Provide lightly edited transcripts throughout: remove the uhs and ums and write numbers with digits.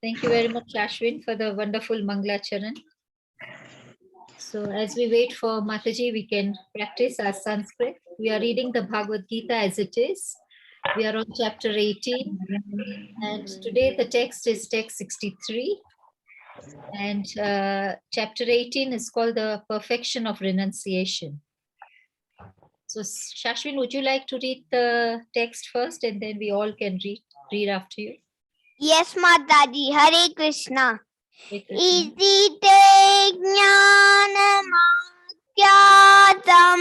Thank you very much, Ashwin, for the wonderful Mangla Charan. So as we wait for Mataji, we can practice our Sanskrit. We are reading the Bhagavad Gita as it is. We are on chapter 18. And today the text is text 63. And chapter 18 is called the Perfection of Renunciation. So Shashwin, would you like to read the text first and then we all can read after you? Yes, Mataji. Hare Krishna. Hare Krishna. Iti te jnanamakhyatam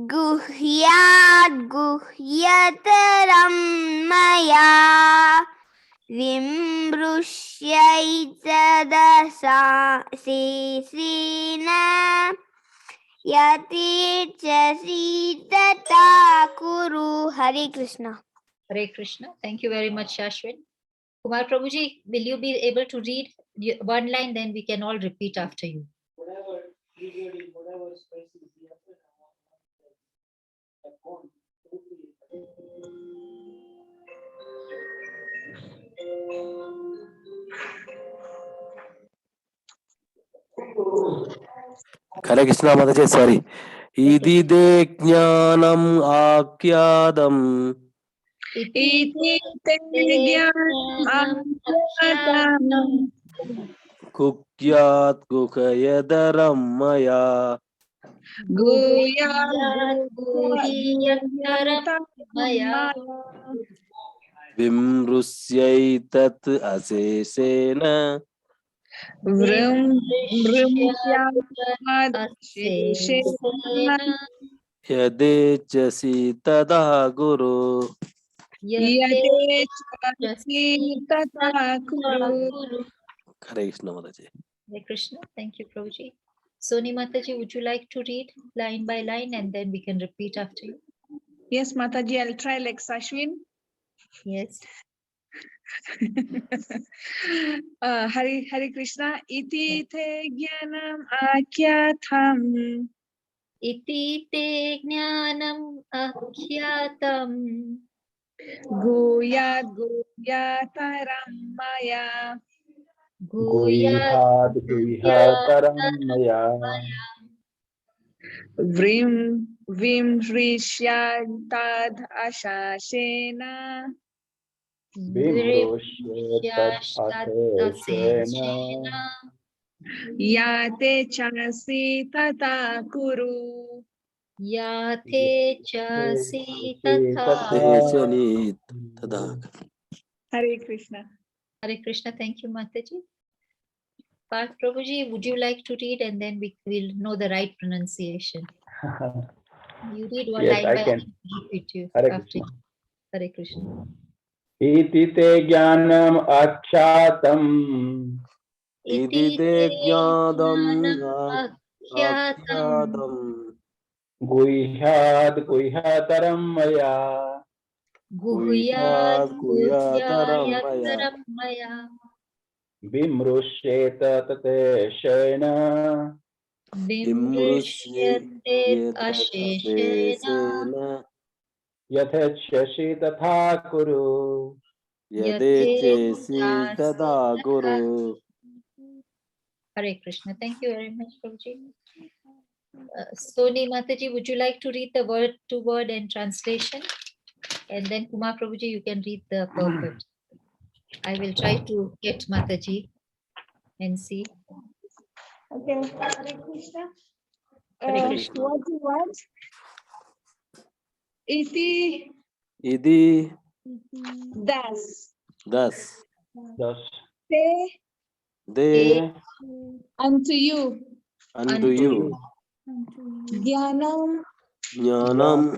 guhyat guhyataram maya vimrushyaitadasa sisina yati chasi tata kuru. Hare Krishna. Hare Krishna. Thank you very much, Shashwin. Kumar Prabhuji, will you be able to read one line, then we can all repeat after you? Hare Krishna Mataji, sorry. Idide jnanam akyadam kukyat gukayadaram maya vimrusyaitat asesena yadechasi tada guru. Hare Krishna Mataji. Hare Krishna. Thank you, Prabhuji. Soni Mataji, would you like to read line by line and then we can repeat after you? Yes, Mataji, I'll try like Sashwin. Yes. Hare Krishna. Iti te jnanam akyatham. Iti te jnanam akhyatam Guyat guyataram maya. Guyat Guyataram maya Vim rishyantad ashashena. Vimrushyetat aseshena Yate chasi tata kuru. Yate chasi tatha. Deshani tada. Hare Krishna. Hare Krishna. Thank you, Mataji. Parth Prabhuji, would you like to read and then we will know the right pronunciation? You read one Yes, line I by can. line, repeat you Hare after Krishna. you. Hare Krishna. Iti te jnanam akhyatam Idide jnadam akhyatam Guhyat guhyataram maya guhyat guhyataram maya guhyataram maya Vimrushyetat aseshena vimrishyate asheshena Yathachasi tatha kuru. yadechesi tada guru. Hare Krishna. Thank you very much, Prabhuji. Soni Mataji, would you like to read the word to word and translation? And then Kumar Prabhuji, you can read the purport. I will try to get Mataji and see. Okay, Hare Krishna. Hare Krishna. What? Iti Idi das. das Te de unto you. unto you Jnanam jnanam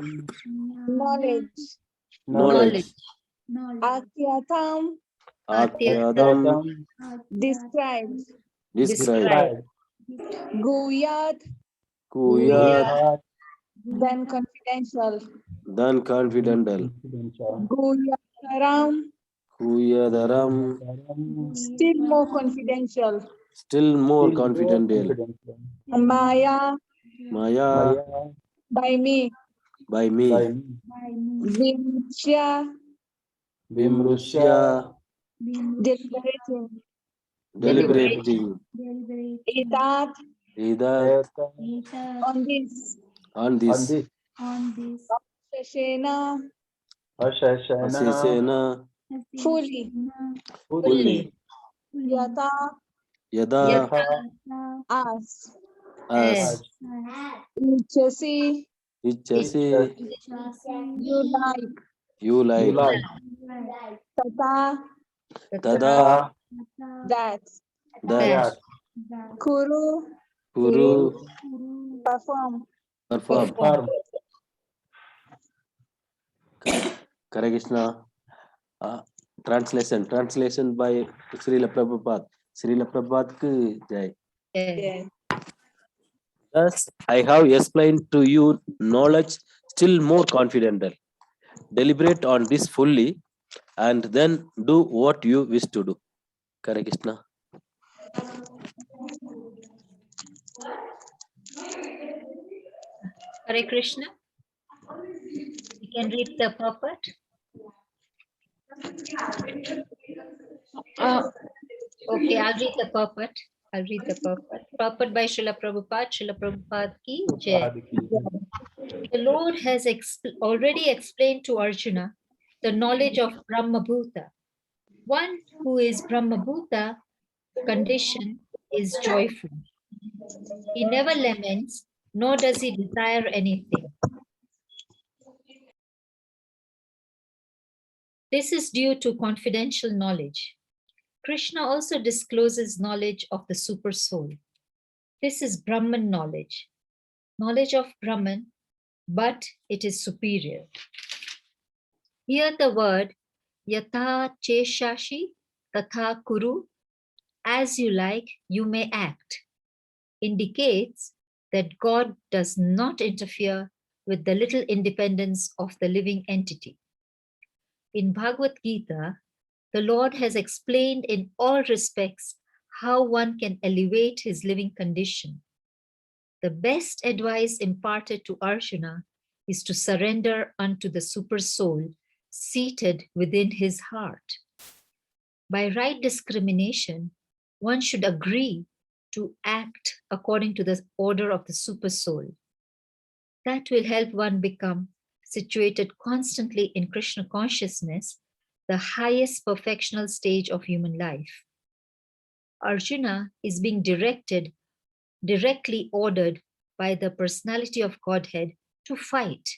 knowledge. knowledge Akyatam akyadam described. described Guyat kuyat then confidential. dan confidential Guyataram kuyadaram still more confidential. still more confidential Maya maya by me. by me Vimshya vimrusya deliberating, deliberating, etat, Edat, on this, on this, shashena, Asesena, fully, fully, yata, Yada, as, as, ichasi, Ichasi, you like, you like, tata, Tada, that, that, kuru, Kuru, perform, perform. Hare Krishna. Translation by Srila Prabhupada. Srila Prabhupada ki jai. yeah. Thus, I have explained to you knowledge still more confidential. Deliberate on this fully and then do what you wish to do. Hare Krishna. Hare Krishna. You can read the purport. Okay, I'll read the purport. Purport by Srila Prabhupada. Srila Prabhupada ki jai. The Lord has already explained to Arjuna the knowledge of Brahma Bhuta. One who is Brahma Bhuta condition is joyful. He never laments, nor does he desire anything. This is due to confidential knowledge. Krishna also discloses knowledge of the super soul. This is Brahman knowledge of Brahman, but it is superior. Here the word yatha cheshashi tatha kuru, as you like, you may act, indicates that God does not interfere with the little independence of the living entity. In Bhagavad Gita, the Lord has explained in all respects how one can elevate his living condition. The best advice imparted to Arjuna is to surrender unto the super soul seated within his heart. By right discrimination, one should agree to act according to the order of the super soul. That will help one become situated constantly in Krishna consciousness, the highest perfectional stage of human life. Arjuna is being directly ordered by the personality of Godhead to fight.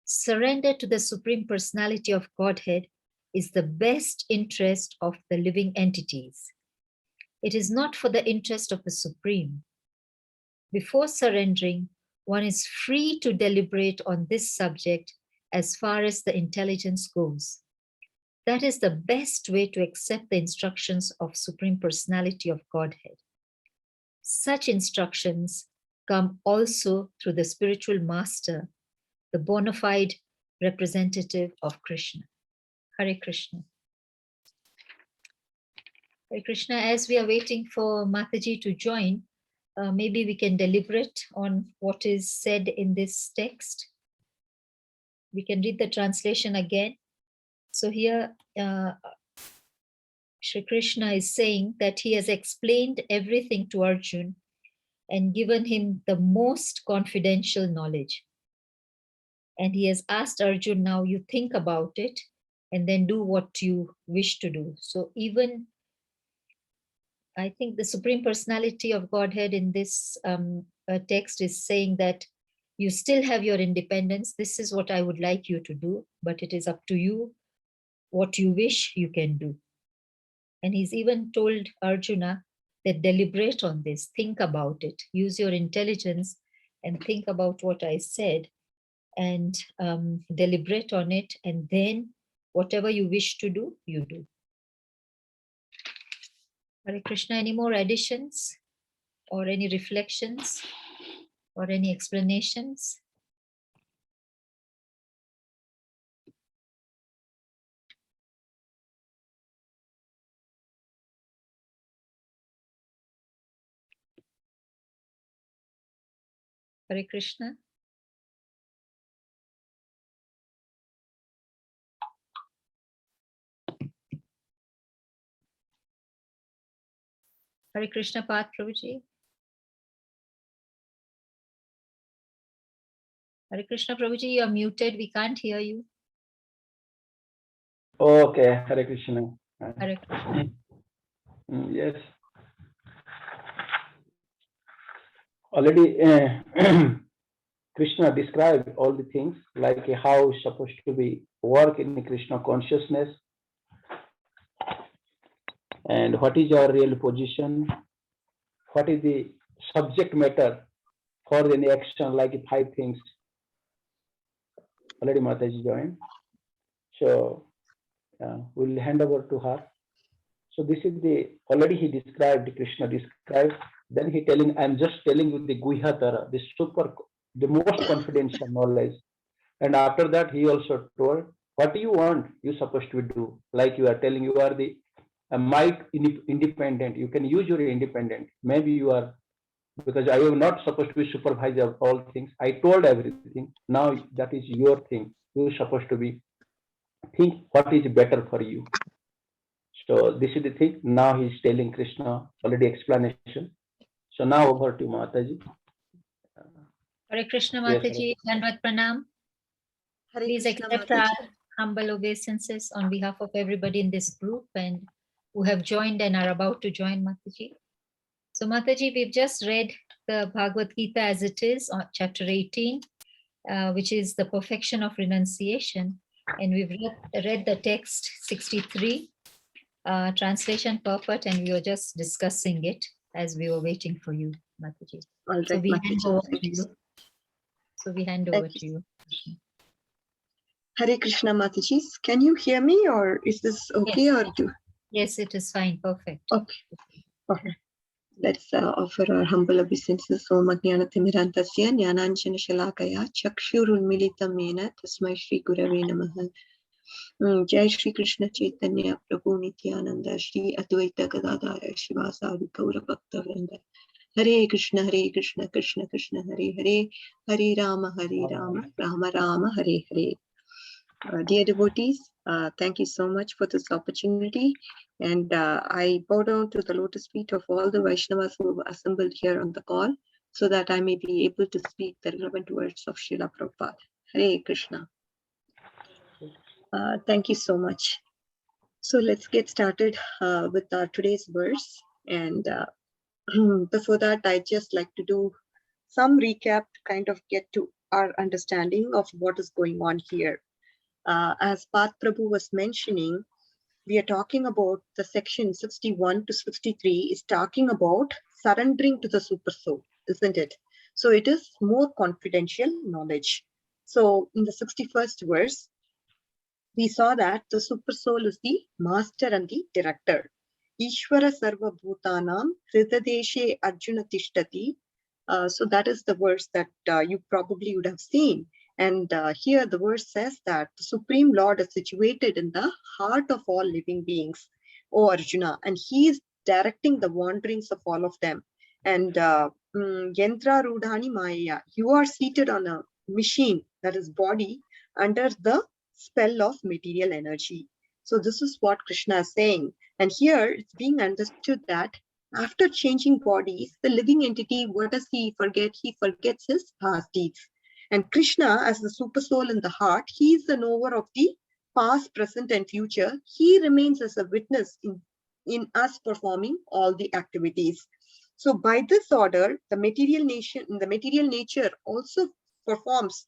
Surrender to the Supreme Personality of Godhead is the best interest of the living entities. It is not for the interest of the Supreme. Before surrendering, one is free to deliberate on this subject as far as the intelligence goes. That is the best way to accept the instructions of Supreme Personality of Godhead. Such instructions come also through the spiritual master, the bona fide representative of Krishna. Hare Krishna. Hare Krishna, as we are waiting for Mataji to join, maybe we can deliberate on what is said in this text. We can read the translation again. So here, Shri Krishna is saying that he has explained everything to Arjuna and given him the most confidential knowledge. And he has asked Arjuna, now you think about it and then do what you wish to do. So even, I think the Supreme Personality of Godhead in this text is saying that you still have your independence. This is what I would like you to do, but it is up to you. What you wish, you can do. And he's even told Arjuna that deliberate on this, think about it, use your intelligence and think about what I said and deliberate on it. And then whatever you wish to do, you do. Hare Krishna, any more additions or any reflections or any explanations? Hare Krishna. Hare Krishna Path Prabhuji. Hare Krishna Prabhuji, you are muted. We can't hear you. Okay, Hare Krishna. Hare Krishna. Yes. Already Krishna described all the things like how it's supposed to be work in Krishna consciousness and what is our real position, what is the subject matter for any action, like 5 things. Already Mataji joined. So we'll hand over to her. So this is the, already he described, Krishna described, then he telling, I'm just telling you the Guhyatara, the most confidential knowledge. And after that, he also told, what you want, you're supposed to do. Like you are telling, you are the independent. You can use your independent. Maybe you are, because I am not supposed to be supervisor of all things. I told everything. Now that is your thing. You're supposed to be, think what is better for you. So this is the thing. Now he's telling Krishna already explanation. So now over to Mataji. Hare Krishna Yes, Mataji, Dandavat Pranam. Please accept our humble obeisances on behalf of everybody in this group and who have joined and are about to join Mataji. So Mataji, we've just read the Bhagavad Gita as it is on chapter 18, which is the perfection of renunciation. And we've read the text 63, translation purport, and we were just discussing it as we were waiting for you, Mataji. All So right, we hand Mataji, over thank to you. you. So we hand over to you. Hare Krishna Mataji, can you hear me or is this okay? Yes. Or do? Yes, it is fine. Perfect. Okay. All right. Let's offer our humble obeisances. Om Ajnanatimirantasya Jnananjana Shalakaya Chakshurunmilitam Yena Tasmai Shri Gurave Namaha. Jai Shri Krishna Chaitanya Prabhu Nityananda Shri Advaita Gadadara Shivasadi Gaura Bhakta Vrinda. Hare Krishna Krishna Krishna Hare Hare Hare Rama Rama Rama Hare Hare. Dear devotees, thank you so much for this opportunity, and I bow down to the lotus feet of all the Vaishnavas who have assembled here on the call, so that I may be able to speak the relevant words of Srila Prabhupada. Hare Krishna. Thank you so much. So let's get started with our today's verse, and before that, I'd just like to do some recap to kind of get to our understanding of what is going on here. As Path Prabhu was mentioning, we are talking about the section 61 to 63 is talking about surrendering to the super soul, isn't it? So it is more confidential knowledge. So in the 61st verse, we saw that the super soul is the master and the director. Ishvara Sarva Bhutanam Hridadeshe Arjuna Tishtati. So that is the verse that you probably would have seen. And here the verse says that the Supreme Lord is situated in the heart of all living beings, O Arjuna, and he is directing the wanderings of all of them. And Yantra Rudhani Maya, you are seated on a machine, that is body, under the spell of material energy. So this is what Krishna is saying. And here it's being understood that after changing bodies, the living entity, what does he forget? He forgets his past deeds. And Krishna, as the super soul in the heart, he is the knower of the past, present, and future. He remains as a witness in us performing all the activities. So by this order, the material nature also performs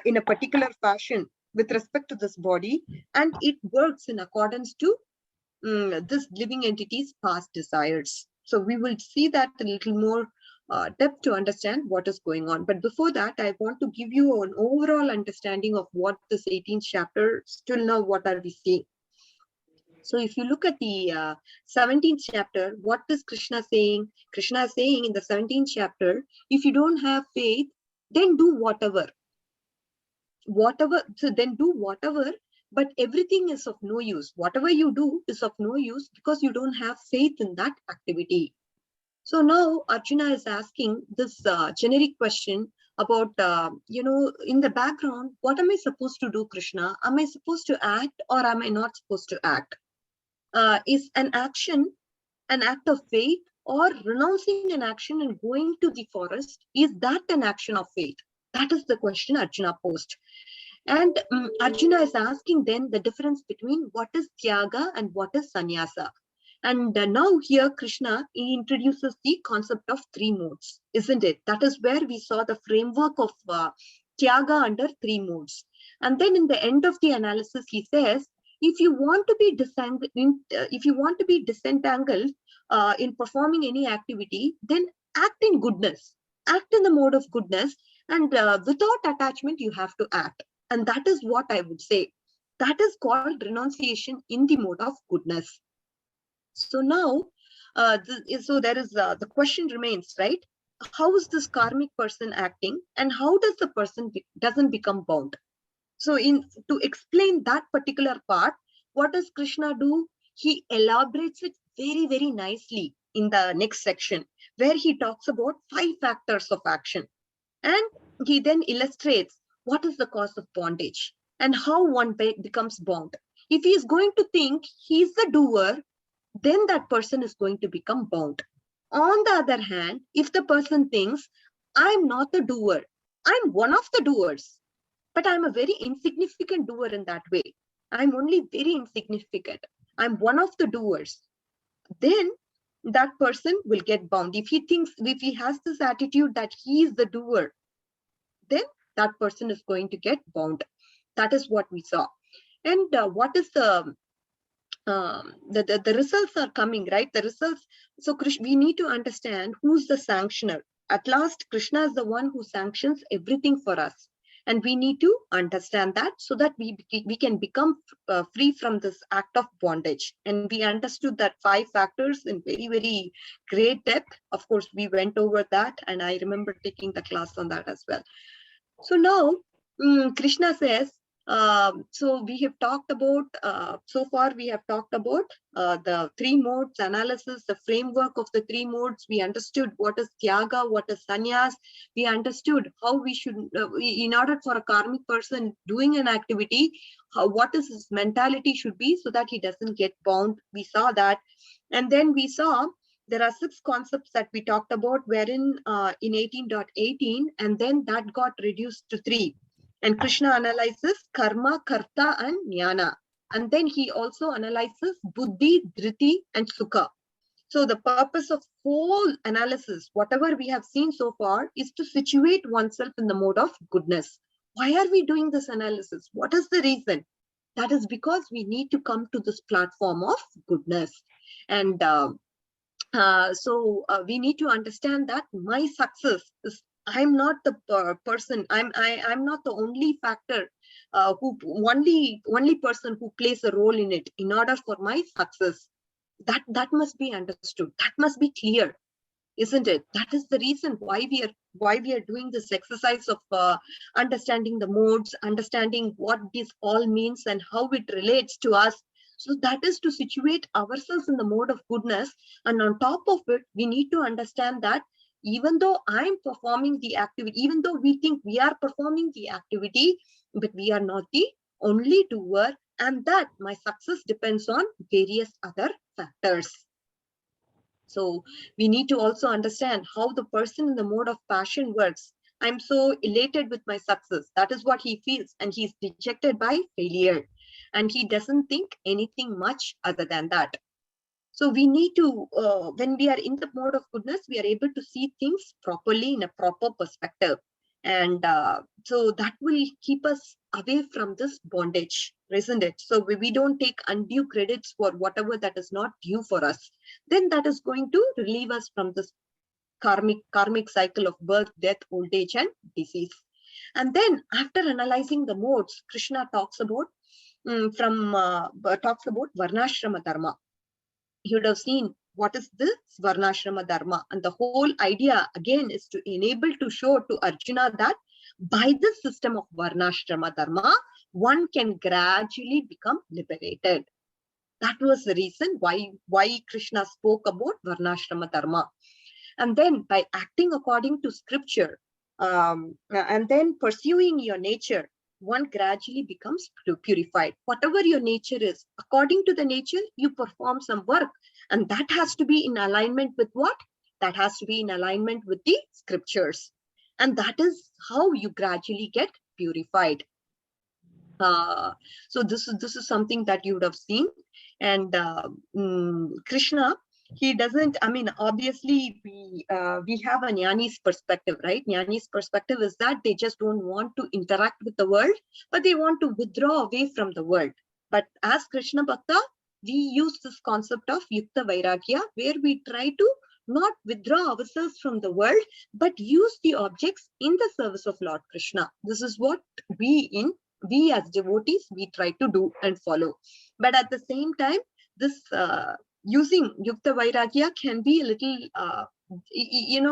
in a particular fashion with respect to this body, and it works in accordance to this living entity's past desires. So we will see that a little more depth to understand what is going on. But before that, I want to give you an overall understanding of what this 18th chapter, still now, what are we seeing? So if you look at the 17th chapter, what is Krishna saying? Krishna is saying in the 17th chapter, if you don't have faith, then do whatever. So then do whatever, but everything is of no use. Whatever you do is of no use because you don't have faith in that activity. So now Arjuna is asking this generic question about, in the background, what am I supposed to do, Krishna? Am I supposed to act or am I not supposed to act? Is an action an act of faith or renouncing an action and going to the forest, is that an action of faith? That is the question Arjuna posed. And Arjuna is asking then the difference between what is Tyaga and what is Sannyasa. And now here Krishna, he introduces the concept of three modes, isn't it? That is where we saw the framework of Tyaga under three modes. And then in the end of the analysis, he says, if you want to be disentangled in performing any activity, then act in goodness, act in the mode of goodness, and without attachment, you have to act. And that is what I would say. That is called renunciation in the mode of goodness. So now, the question remains, right? How is this karmic person acting, and how does the person doesn't become bound? So to explain that particular part, what does Krishna do? He elaborates it very, very nicely in the next section, where he talks about 5 factors of action. And he then illustrates what is the cause of bondage and how one becomes bound. If he is going to think he's the doer, then that person is going to become bound. On the other hand, if the person thinks, I'm not the doer, I'm one of the doers, but I'm a very insignificant doer in that way, I'm only very insignificant, I'm one of the doers, then that person will get bound. If he has this attitude that he is the doer, then that person is going to get bound. That is what we saw. And what is the results are coming, right? The results. So we need to understand who's the sanctioner. At last, Krishna is the one who sanctions everything for us. And we need to understand that so that we can become free from this act of bondage. And we understood that 5 factors in very, very great depth. Of course, we went over that, and I remember taking the class on that as well. So now, Krishna says, so we have talked about, so far we have talked about the 3 modes analysis, the framework of the 3 modes. We understood what is Tyaga, what is Sannyas. We understood how we should, in order for a karmic person doing an activity, what is his mentality should be so that he doesn't get bound. We saw that. And then we saw there are 6 concepts that we talked about, wherein in 18.18, and then that got reduced to 3. And Krishna analyzes karma, karta, and jnana. And then he also analyzes buddhi, dhriti, and sukha. So the purpose of whole analysis, whatever we have seen so far, is to situate oneself in the mode of goodness. Why are we doing this analysis? What is the reason? That is because we need to come to this platform of goodness. And so we need to understand that my success is, I'm not the person, I'm not the only factor, only person who plays a role in it. In order for my success, that must be understood, that must be clear, isn't it? That is the reason why we are doing this exercise of understanding the modes, understanding what this all means and how it relates to us. So that is to situate ourselves in the mode of goodness. And on top of it, we need to understand that even though I'm performing the activity, even though we think we are performing the activity, but we are not the only doer, and that my success depends on various other factors. So we need to also understand how the person in the mode of passion works. I'm so elated with my success. That is what he feels, and he's dejected by failure. And he doesn't think anything much other than that. So we need to, when we are in the mode of goodness, we are able to see things properly in a proper perspective. And so that will keep us away from this bondage, isn't it? So we don't take undue credits for whatever that is not due for us. Then that is going to relieve us from this karmic cycle of birth, death, old age, and disease. And then after analyzing the modes, Krishna talks about Varnashrama Dharma. You would have seen what is this Varnashrama Dharma. And the whole idea again is to enable to show to Arjuna that by this system of Varnashrama Dharma, one can gradually become liberated. That was the reason why Krishna spoke about Varnashrama Dharma. And then by acting according to scripture and then pursuing your nature, one gradually becomes purified. Whatever your nature is, according to the nature, you perform some work, And that has to be in alignment with what? That has to be in alignment with the scriptures. And that is how you gradually get purified. So this is something that you would have seen. And Krishna, he doesn't, I mean, obviously we have a Jnani's perspective, right? Jnani's perspective is that they just don't want to interact with the world, but they want to withdraw away from the world. But as Krishna Bhakta, we use this concept of Yukta Vairagya, where we try to not withdraw ourselves from the world, but use the objects in the service of Lord Krishna. This is what we as devotees, we try to do and follow. But at the same time, this using Yukta Vairagya can be a little,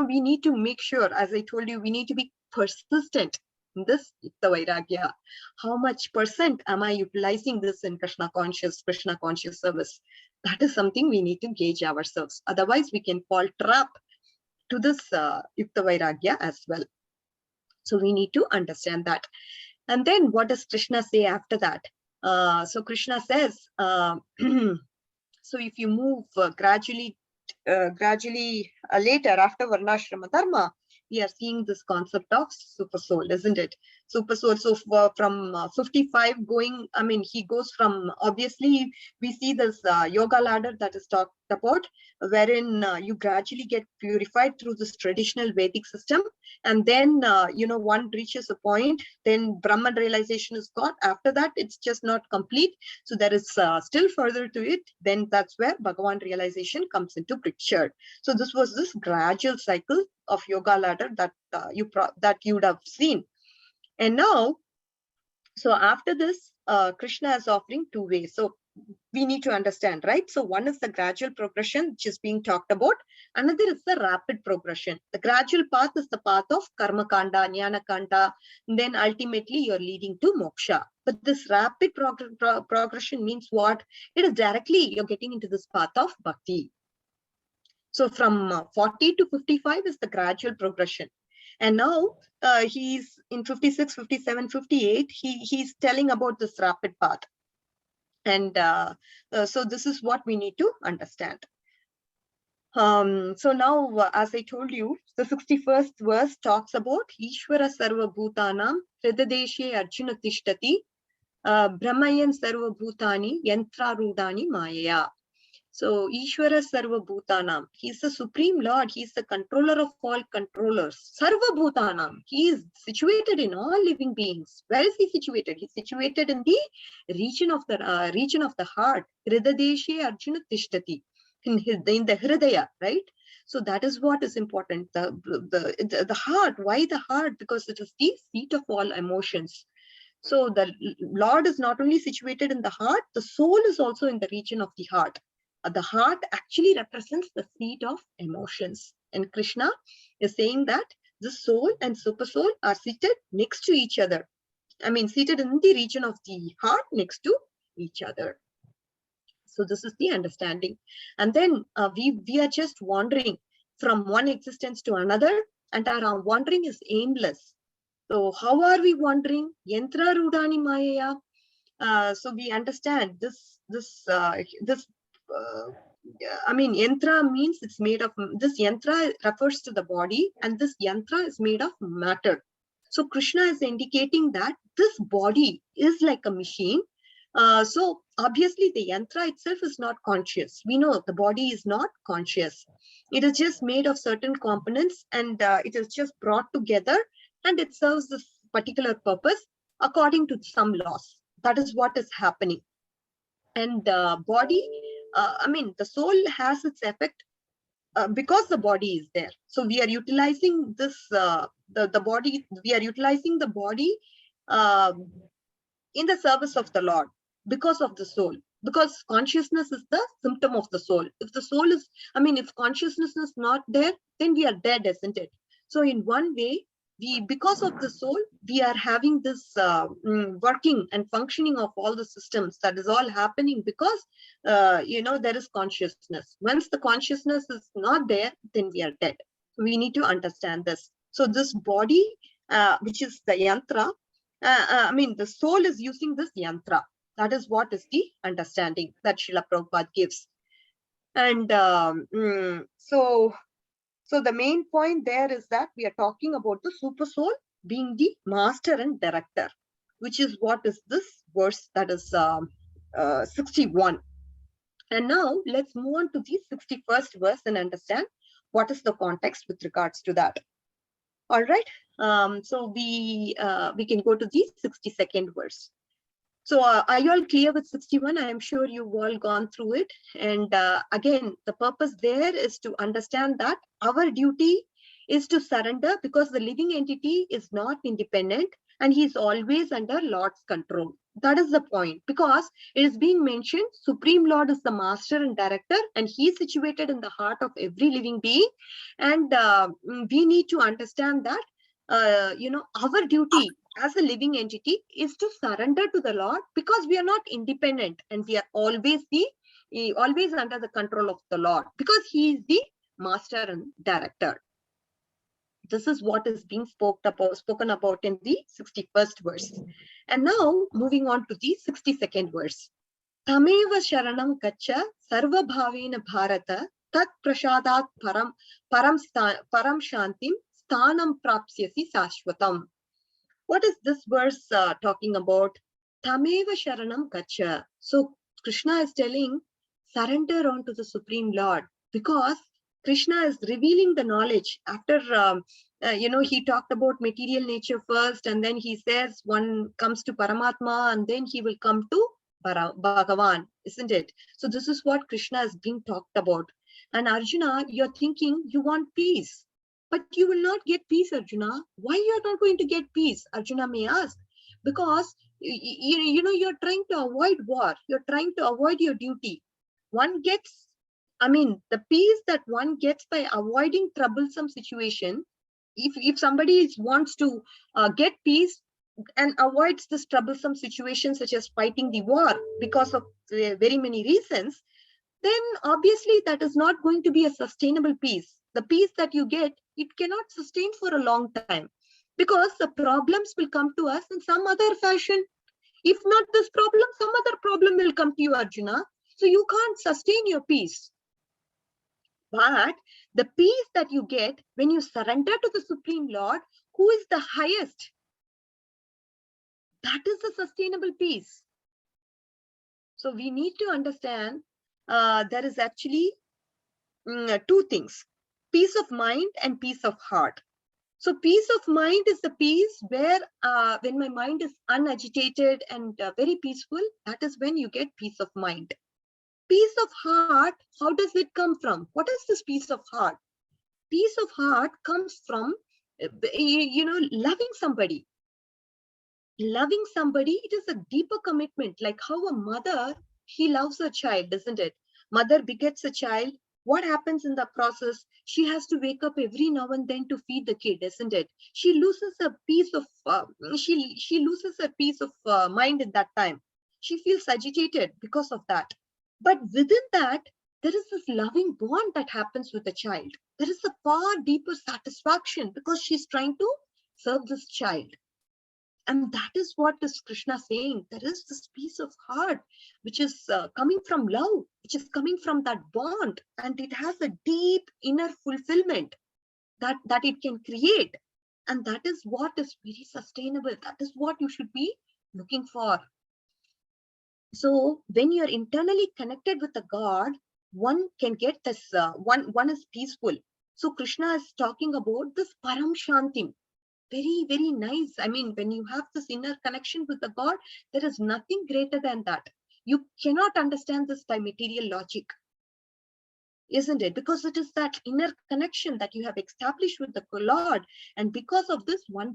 we need to make sure, as I told you, we need to be persistent in this Yukta Vairagya. How much percent am I utilizing this in Krishna conscious service? That is something we need to gauge ourselves. Otherwise, we can fall trap to this Yukta Vairagya as well. So we need to understand that. And then what does Krishna say after that? So Krishna says, so if you move gradually later after Varnashrama Dharma, we are seeing this concept of super soul, isn't it? Super soul. So from 55 going, I mean, he goes from, obviously, we see this yoga ladder that is talked about, wherein you gradually get purified through this traditional Vedic system. And then, one reaches a point, then Brahman realization is got. After that, it's just not complete. So there is still further to it. Then that's where Bhagavan realization comes into picture. So this was this gradual cycle of yoga ladder that you would have seen. And now, so after this, Krishna is offering two ways. So we need to understand, right? So one is the gradual progression, which is being talked about. Another is the rapid progression. The gradual path is the path of karma kanda, jnana kanda, and then ultimately you're leading to moksha. But this rapid progression means what? It is directly you're getting into this path of bhakti. So from 40 to 55 is the gradual progression. And now he's in 56, 57, 58, he's telling about this rapid path. And so this is what we need to understand. So now, as I told you, the 61st verse talks about Ishvara Sarva Bhutanam Hridadeshe Arjuna Tishtati Brahmayan Sarva Bhutani Yantra Rudani Maya. So Ishvara Sarva Bhutanam, he's the Supreme Lord, he's the controller of all controllers. Sarva Bhutanam, he is situated in all living beings. Where is he situated? He's situated in the region of the heart. Hridadeshe Arjuna Tishtati, in the Hridaya, right? So that is what is important. The heart. Why the heart? Because it is the seat of all emotions. So the Lord is not only situated in the heart, the soul is also in the region of the heart. The heart actually represents the seat of emotions. And Krishna is saying that the soul and super soul are seated next to each other. I mean, seated in the region of the heart next to each other. So this is the understanding. And then we are just wandering from one existence to another, and our wandering is aimless. So how are we wandering? Yantra Rudani Maya. So we understand this. I mean, yantra means it's made of, this yantra refers to the body, and this yantra is made of matter. So Krishna is indicating that this body is like a machine. So obviously the yantra itself is not conscious. We know the body is not conscious. It is just made of certain components, and it is just brought together, and it serves this particular purpose according to some laws. That is what is happening. And body, I mean, the soul has its effect because the body is there. So we are utilizing this, the body, we are utilizing the body in the service of the Lord because of the soul. Because consciousness is the symptom of the soul. If the soul is, I mean, if consciousness is not there, then we are dead, isn't it? So in one way, because of the soul, we are having this working and functioning of all the systems. That is all happening because, there is consciousness. Once the consciousness is not there, then we are dead. We need to understand this. So this body, which is the yantra, I mean, the soul is using this yantra. That is what is the understanding that Srila Prabhupada gives. And so the main point there is that we are talking about the super soul being the master and director, which is what is this verse, that is 61. And now let's move on to the 61st verse and understand what is the context with regards to that. All right. So we can go to the 62nd verse. So are you all clear with 61? I am sure you've all gone through it. And again, the purpose there is to understand that our duty is to surrender, because the living entity is not independent and he is always under Lord's control. That is the point, because it is being mentioned Supreme Lord is the master and director, and he is situated in the heart of every living being. And we need to understand that our duty as a living entity is to surrender to the Lord, because we are not independent and we are always under the control of the Lord, because he is the master and director. This is what is being spoken about in the 61st verse. And now moving on to the 62nd verse. Tameva sharanam kacha sarva bhavena bharata tat prashadat param shantim sthanam prapsyasi sashvatam. What is this verse talking about? Tameva sharanam kacha. So Krishna is telling, surrender onto the Supreme Lord, because Krishna is revealing the knowledge. After he talked about material nature first, and then he says one comes to Paramatma, and then he will come to Bhagavan, isn't it? So this is what Krishna is being talked about. And Arjuna, you're thinking you want peace, but you will not get peace, Arjuna. Why you are not going to get peace? Arjuna may ask. Because you're trying to avoid war. You're trying to avoid your duty. The peace that one gets by avoiding troublesome situation. If somebody wants to get peace and avoids this troublesome situation, such as fighting the war because of very many reasons, then obviously that is not going to be a sustainable peace. The peace that you get, it cannot sustain for a long time, because the problems will come to us in some other fashion. If not this problem, some other problem will come to you, Arjuna. So you can't sustain your peace. But the peace that you get when you surrender to the Supreme Lord, who is the highest, that is the sustainable peace. So we need to understand there is actually two things: peace of mind and peace of heart. So peace of mind is the peace where when my mind is unagitated and very peaceful, that is when you get peace of mind. Peace of heart, how does it come from? What is this peace of heart? Peace of heart comes from, loving somebody. Loving somebody, it is a deeper commitment, like how a mother, she loves her child, isn't it? Mother begets a child. What happens in the process? She has to wake up every now and then to feed the kid, isn't it? She loses a piece of she loses a piece of mind in that time. She feels agitated because of that. But within that, there is this loving bond that happens with the child. There is a far deeper satisfaction because she's trying to serve this child. And that is what is Krishna saying. There is this peace of heart, which is coming from love, which is coming from that bond. And it has a deep inner fulfillment that it can create. And that is what is very sustainable. That is what you should be looking for. So when you're internally connected with the God, one can get this, one is peaceful. So Krishna is talking about this Param Shantim. Very, very nice. I mean, when you have this inner connection with the God, there is nothing greater than that. You cannot understand this by material logic, isn't it? Because it is that inner connection that you have established with the Lord. And because of this, one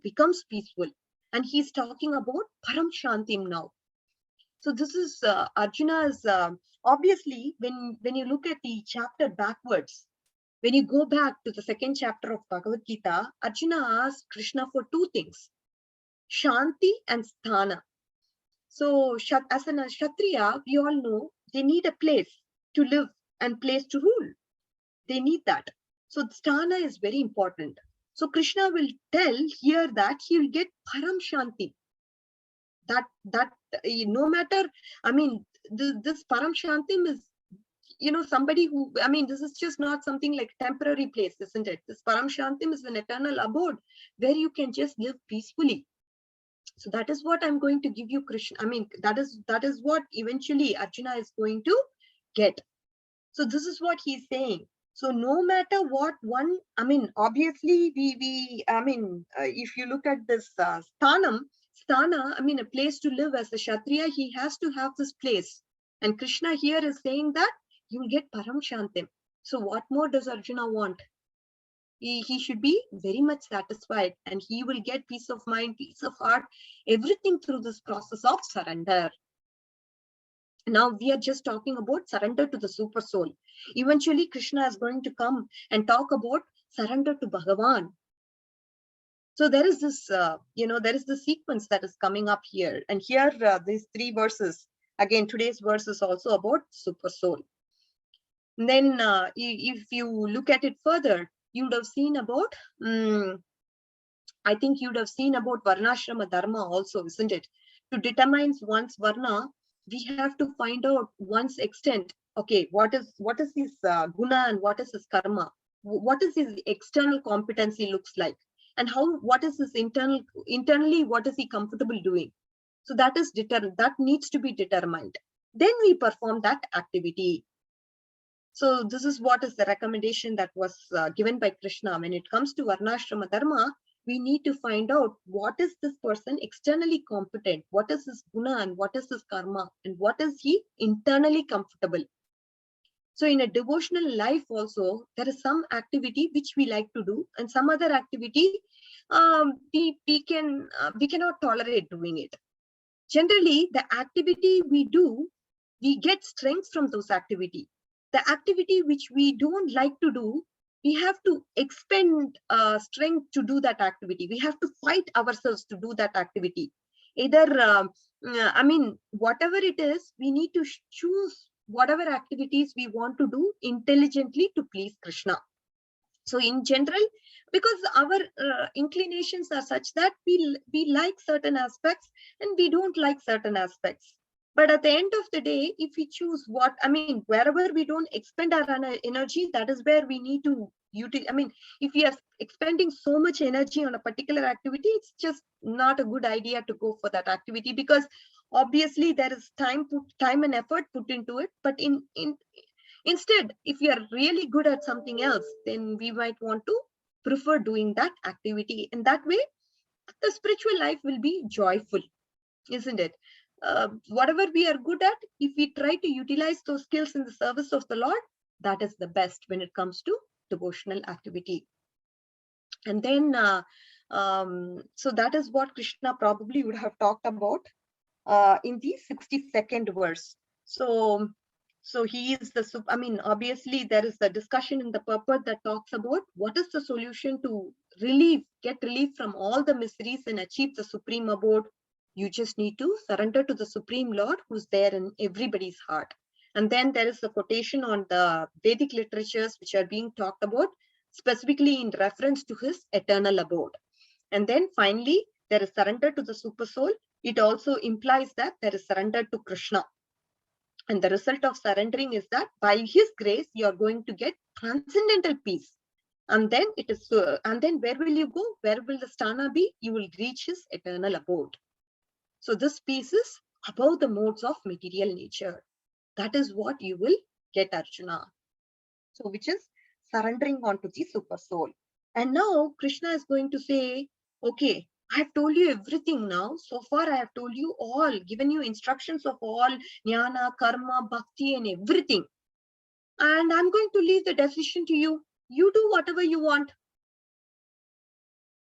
becomes peaceful. And he's talking about Param Shantim now. So this is Arjuna's, obviously, when you look at the chapter backwards, when you go back to the second chapter of Bhagavad Gita, Arjuna asked Krishna for two things: Shanti and Sthana. So as a Kshatriya, we all know they need a place to live and place to rule. They need that. So Sthana is very important. So Krishna will tell here that he will get Param Shanti. That no matter, I mean, this Param Shantim is somebody who, I mean, this is just not something like temporary place, isn't it? This Param Shantim is an eternal abode where you can just live peacefully. So that is what I'm going to give you, Krishna. I mean, that is what eventually Arjuna is going to get. So this is what he's saying. So no matter what one, I mean, obviously if you look at this stana, I mean, a place to live as a Kshatriya, he has to have this place. And Krishna here is saying that you will get Param Shantim. So what more does Arjuna want? He should be very much satisfied, and he will get peace of mind, peace of heart, everything through this process of surrender. Now we are just talking about surrender to the super soul. Eventually Krishna is going to come and talk about surrender to Bhagavan. So there is this there is the sequence that is coming up here, and here these 3 verses, again today's verse is also about super soul. And then if you look at it further, you would have seen about I think you would have seen about Varnashrama Dharma also, isn't it? To determine one's Varna, we have to find out one's extent. Okay, what is his guna and what is his karma? What is his external competency looks like? And what is his internally, what is he comfortable doing? So that needs to be determined. Then we perform that activity. So this is what is the recommendation that was given by Krishna. When it comes to Varnashrama Dharma, we need to find out what is this person externally competent, what is his guna and what is his karma, and what is he internally comfortable. So in a devotional life also, there is some activity which we like to do, and some other activity we cannot tolerate doing it. Generally, the activity we do, we get strength from those activities. The activity which we don't like to do, we have to expend strength to do that activity. We have to fight ourselves to do that activity. Either, whatever it is, we need to choose whatever activities we want to do intelligently to please Krishna. So in general, because our inclinations are such that we like certain aspects and we don't like certain aspects. But at the end of the day, if we choose wherever we don't expend our energy, that is where we need to if we are expending so much energy on a particular activity, it's just not a good idea to go for that activity, because obviously there is time and effort put into it. But instead, if we are really good at something else, then we might want to prefer doing that activity. In that way, the spiritual life will be joyful, isn't it? Whatever we are good at, if we try to utilize those skills in the service of the Lord, that is the best when it comes to devotional activity. And then, so that is what Krishna probably would have talked about in the 62nd verse. So he is obviously there is a discussion in the purport that talks about what is the solution to get relief from all the miseries and achieve the supreme abode. You just need to surrender to the Supreme Lord who's there in everybody's heart. And then there is a quotation on the Vedic literatures which are being talked about, specifically in reference to his eternal abode. And then finally, there is surrender to the super soul. It also implies that there is surrender to Krishna. And the result of surrendering is that by his grace, you are going to get transcendental peace. And then and then where will you go? Where will the sthana be? You will reach his eternal abode. So this peace is above the modes of material nature. That is what you will get, Arjuna. So which is surrendering onto the super soul. And now Krishna is going to say, okay, I have told you everything now. So far I have told you all, given you instructions of all jnana, karma, bhakti and everything. And I'm going to leave the decision to you. You do whatever you want.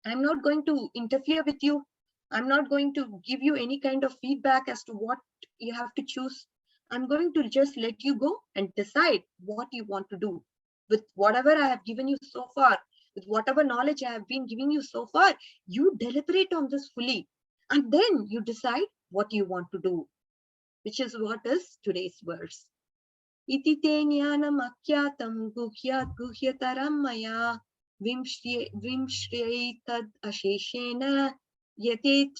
I'm not going to interfere with you. I'm not going to give you any kind of feedback as to what you have to choose. I'm going to just let you go and decide what you want to do. With whatever I have given you so far, with whatever knowledge I have been giving you so far, you deliberate on this fully. And then you decide what you want to do, which is what is today's verse. Iti te jnanam akyatam guhyat guhyataram maya vimshriyai tad asheshena yate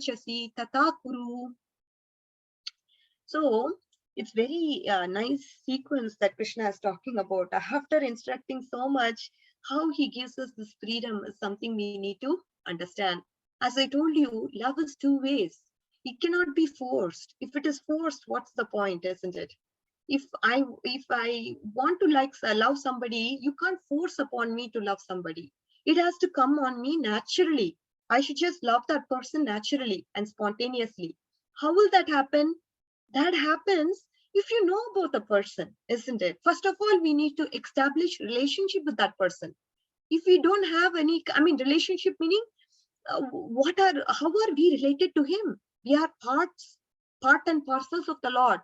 chasi tata kuru. So It's very nice sequence that Krishna is talking about. After instructing so much, how he gives us this freedom is something we need to understand. As I told you, love is two ways. It cannot be forced. If it is forced, what's the point, isn't it? If I want to love somebody, you can't force upon me to love somebody. It has to come on me naturally. I should just love that person naturally and spontaneously. How will that happen? That happens if you know about the person, isn't it? First of all, we need to establish relationship with that person. If we don't have any, relationship meaning, how are we related to him? We are part and parcels of the Lord.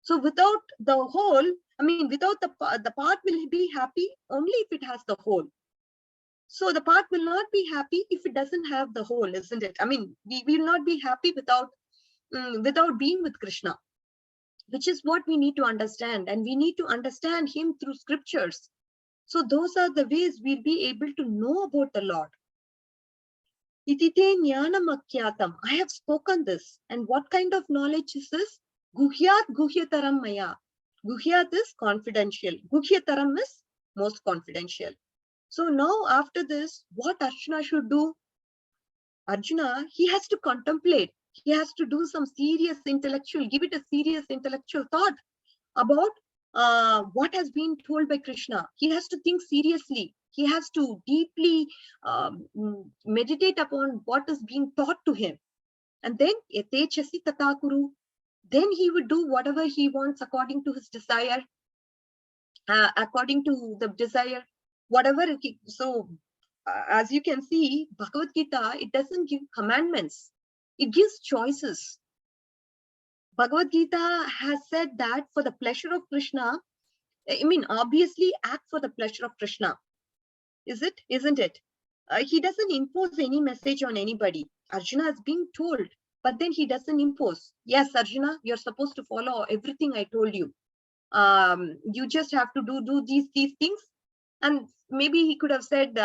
So without the whole, without the part will be happy only if it has the whole. So the part will not be happy if it doesn't have the whole, isn't it? We will not be happy without being with Krishna, which is what we need to understand. And we need to understand him through scriptures. So those are the ways we'll be able to know about the Lord. Itite jnanam akyatam. I have spoken this. And what kind of knowledge is this? Guhyat guhyataram maya. Guhyat is confidential. Guhyataram is most confidential. So now after this, what Arjuna should do? Arjuna, he has to contemplate. He has to do some serious intellectual, give it a serious intellectual thought about what has been told by Krishna. He has to think seriously. He has to deeply meditate upon what is being taught to him. And then, yatechasi tatakuru. Then he would do whatever he wants according to his desire, according to the desire, whatever. As you can see, Bhagavad Gita, it doesn't give commandments. It gives choices. Bhagavad Gita has said that for the pleasure of Krishna, obviously act for the pleasure of Krishna. Isn't it? He doesn't impose any message on anybody. Arjuna is being told, but then he doesn't impose. Yes, Arjuna, you're supposed to follow everything I told you. You just have to do these things. And maybe he could have said,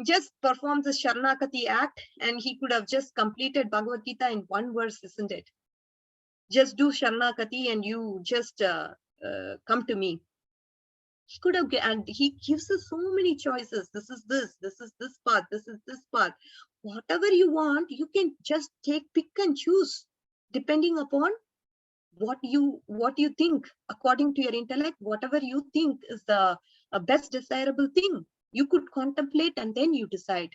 just perform the Sharanagati act, and he could have just completed Bhagavad Gita in one verse, isn't it? Just do Sharanagati and you just come to me. He could have, and he gives us so many choices. This is this path, this is this path. Whatever you want, you can just pick and choose, depending upon what you think, according to your intellect, whatever you think is the best desirable thing. You could contemplate and then you decide.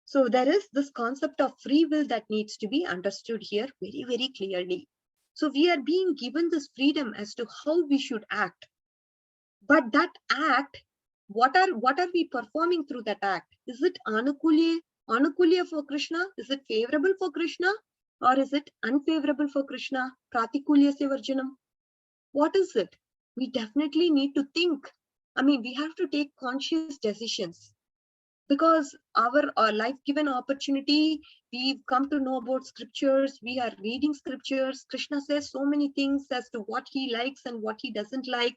So there is this concept of free will that needs to be understood here very, very clearly. So we are being given this freedom as to how we should act. But that act, what are we performing through that act? Is it anukulya for Krishna? Is it favorable for Krishna? Or is it unfavorable for Krishna? Pratikulya varjanam. What is it? We definitely need to think. We have to take conscious decisions. Because our life-given opportunity, we've come to know about scriptures, we are reading scriptures. Krishna says so many things as to what he likes and what he doesn't like.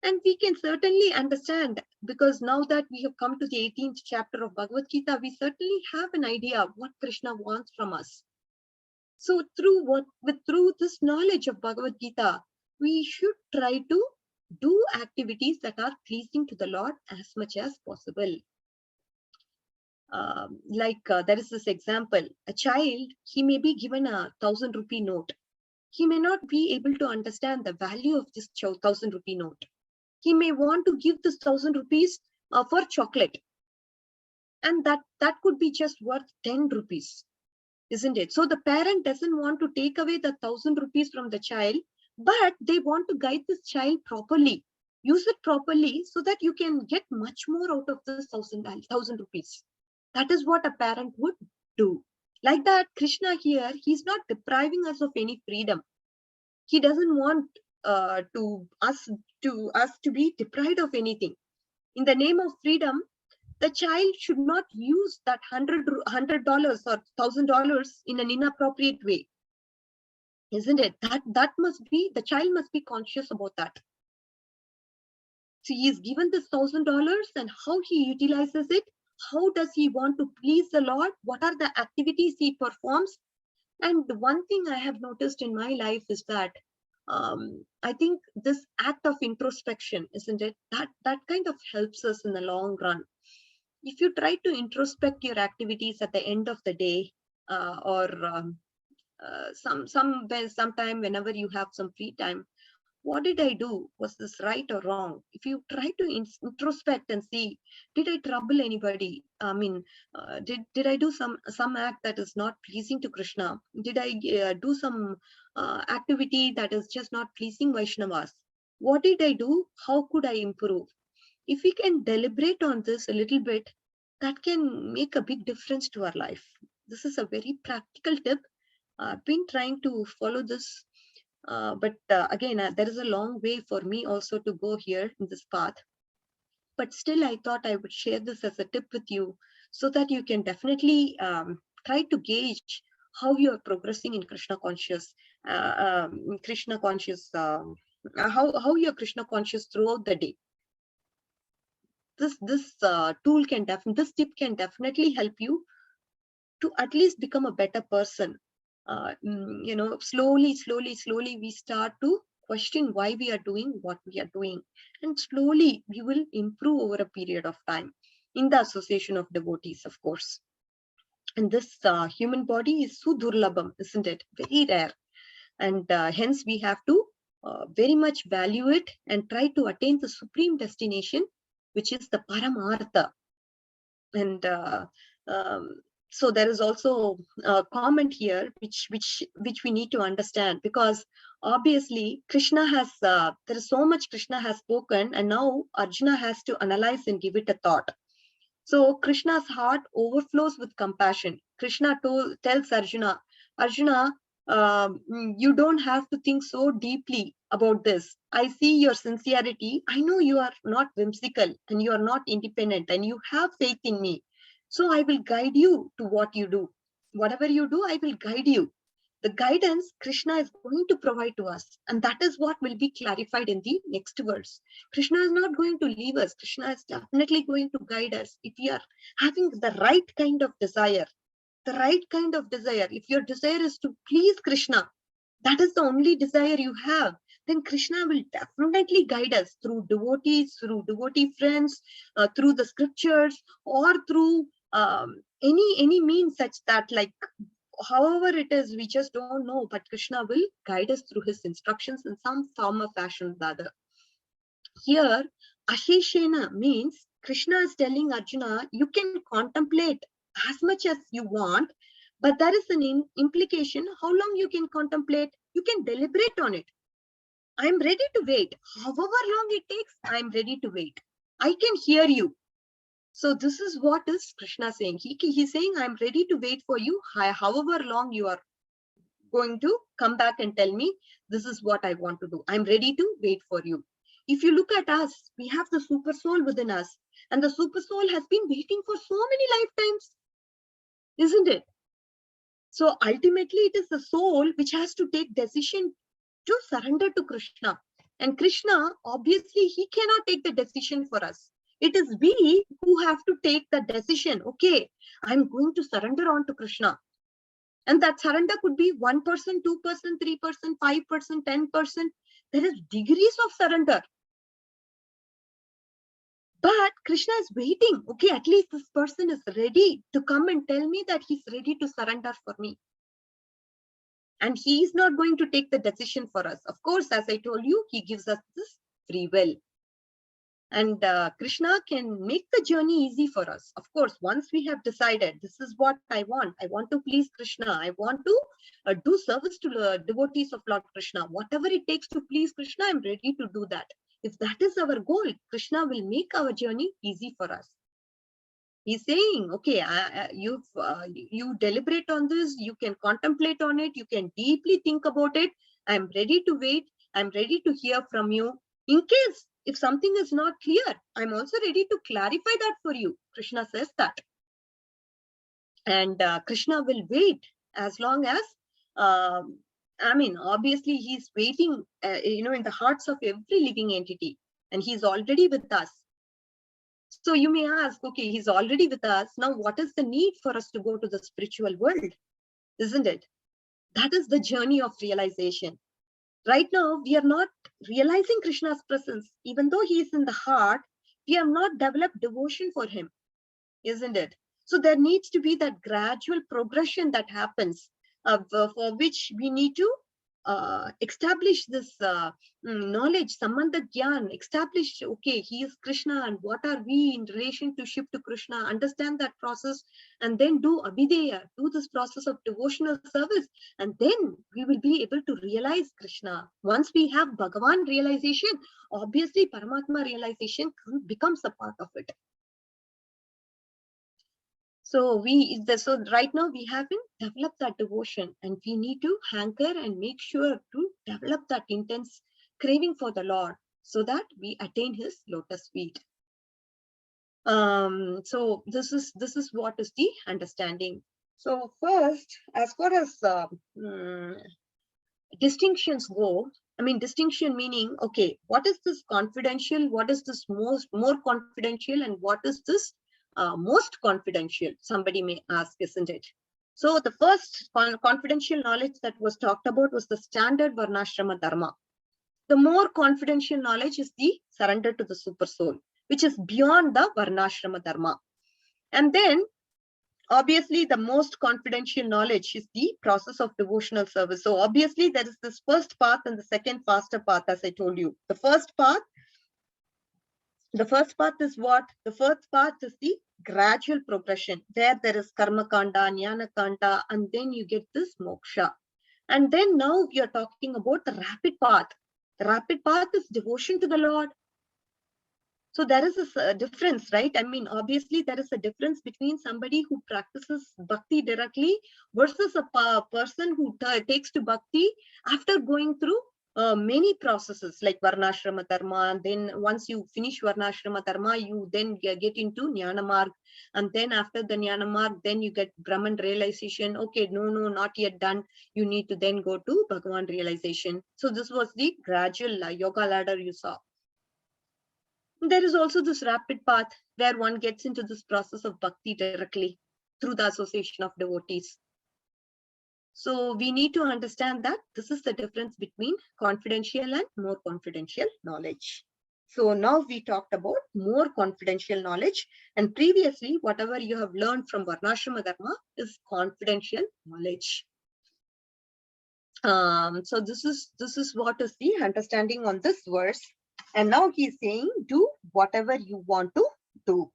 And we can certainly understand, because now that we have come to the 18th chapter of Bhagavad Gita, we certainly have an idea of what Krishna wants from us. So through this knowledge of Bhagavad Gita, we should try to do activities that are pleasing to the Lord as much as possible. There is this example, a child, he may be given a 1,000 rupee note. He may not be able to understand the value of this 1,000 rupee note. He may want to give this 1,000 rupees for chocolate. And that could be just worth 10 rupees, isn't it? So the parent doesn't want to take away the 1,000 rupees from the child, but they want to guide this child properly. Use it properly so that you can get much more out of this 1,000 rupees. That is what a parent would do. Like that, Krishna here, he's not depriving us of any freedom. He doesn't want us to be deprived of anything. In the name of freedom, the child should not use that $100 or $1,000 in an inappropriate way. Isn't it? That must be, the child must be conscious about that. So he is given this $1,000 and how he utilizes it. How does he want to please the Lord? What are the activities he performs? And one thing I have noticed in my life is that I think this act of introspection, isn't it? That kind of helps us in the long run. If you try to introspect your activities at the end of the day, or sometime whenever you have some free time, what did I do? Was this right or wrong? If you try to introspect and see, did I trouble anybody? I mean, did I do some act that is not pleasing to Krishna? Did I do some activity that is just not pleasing Vaishnavas? What did I do? How could I improve? If we can deliberate on this a little bit, that can make a big difference to our life. This is a very practical tip. I've been trying to follow this, but again, there is a long way for me also to go here in this path. But still, I thought I would share this as a tip with you so that you can definitely try to gauge how you are progressing in Krishna conscious, how you are Krishna conscious throughout the day. This tip can definitely help you to at least become a better person. Slowly we start to question why we are doing what we are doing, and slowly we will improve over a period of time in the association of devotees, of course. And this human body is sudurlabham, isn't it? Very rare, and hence we have to very much value it and try to attain the supreme destination, which is the Paramartha. And so there is also a comment here which we need to understand, because obviously Krishna has there is so much Krishna has spoken, and now Arjuna has to analyze and give it a thought. So Krishna's heart overflows with compassion. Krishna tells Arjuna, you don't have to think so deeply about this. I see your sincerity. I know you are not whimsical and you are not independent and you have faith in me. So I will guide you to what you do. Whatever you do, I will guide you. The guidance Krishna is going to provide to us. And that is what will be clarified in the next verse. Krishna is not going to leave us. Krishna is definitely going to guide us if we are having the right kind of desire. The right kind of desire. If your desire is to please Krishna, that is the only desire you have, then Krishna will definitely guide us through devotees, through devotee friends, through the scriptures, or through any means such that, like, however it is, we just don't know, but Krishna will guide us through his instructions in some form or fashion or other. Here, Asheshena means Krishna is telling Arjuna, you can contemplate as much as you want, but there is an implication how long you can contemplate. You can deliberate on it. I'm ready to wait. However long it takes, I'm ready to wait. I can hear you. So this is what is Krishna saying. He's saying, I'm ready to wait for you. However long you are going to come back and tell me, this is what I want to do. I'm ready to wait for you. If you look at us, we have the super soul within us. And the super soul has been waiting for so many lifetimes. Isn't it? So ultimately, it is the soul which has to take decision to surrender to Krishna. And Krishna, obviously, he cannot take the decision for us. It is we who have to take the decision. Okay, I'm going to surrender on to Krishna. And that surrender could be 1%, 2%, 3%, 5%, 10%. There is degrees of surrender. But Krishna is waiting. Okay, at least this person is ready to come and tell me that he's ready to surrender for me. And he is not going to take the decision for us. Of course, as I told you, he gives us this free will. And Krishna can make the journey easy for us. Of course, once we have decided, this is what I want to please Krishna. I want to do service to the devotees of Lord Krishna. Whatever it takes to please Krishna, I'm ready to do that. If that is our goal, Krishna will make our journey easy for us. He's saying, okay, you deliberate on this, you can contemplate on it, you can deeply think about it. I'm ready to wait. I'm ready to hear from you. In case if something is not clear, I'm also ready to clarify that for you. Krishna says that. And Krishna will wait as long as, obviously he's waiting, in the hearts of every living entity, and he's already with us. So you may ask, okay, he's already with us. Now, what is the need for us to go to the spiritual world? Isn't it? That is the journey of realization. Right now, we are not realizing Krishna's presence. Even though he is in the heart, we have not developed devotion for him, isn't it? So there needs to be that gradual progression that happens, for which we need to establish this knowledge, sambandha gyan, establish, okay, he is Krishna and what are we in relationship to Krishna, understand that process, and then do abhideya, do this process of devotional service, and then we will be able to realize Krishna. Once we have Bhagavan realization, obviously Paramatma realization becomes a part of it. So so right now we haven't developed that devotion, and we need to hanker and make sure to develop that intense craving for the Lord so that we attain his lotus feet. So this is what is the understanding. So first, as far as distinctions go, I mean, distinction meaning, okay, what is this confidential? What is this more confidential? And what is this most confidential? Somebody may ask, isn't it? So the first confidential knowledge that was talked about was the standard Varnashrama Dharma. The more confidential knowledge is the surrender to the super soul, which is beyond the Varnashrama Dharma. And then obviously the most confidential knowledge is the process of devotional service. So obviously there is this first path and the second faster path, as I told you. The first path is what? The first path is the gradual progression, where there is karma kanda, jnana kanda, and then you get this moksha. And then now we are talking about the rapid path. The rapid path is devotion to the Lord. So there is a difference, right? I mean, obviously there is a difference between somebody who practices bhakti directly versus a person who takes to bhakti after going through many processes like Varnashrama Dharma. And then once you finish Varnashrama Dharma, you then get into Jnana Marg. And then after the Jnana Marg, then you get Brahman realization. Okay, no, not yet done. You need to then go to Bhagavan realization. So this was the gradual yoga ladder you saw. There is also this rapid path where one gets into this process of bhakti directly through the association of devotees. So we need to understand that this is the difference between confidential and more confidential knowledge. So now we talked about more confidential knowledge, and previously whatever you have learned from Varnashrama Dharma is confidential knowledge. So this is what is the understanding on this verse. And now he's saying, do whatever you want to do.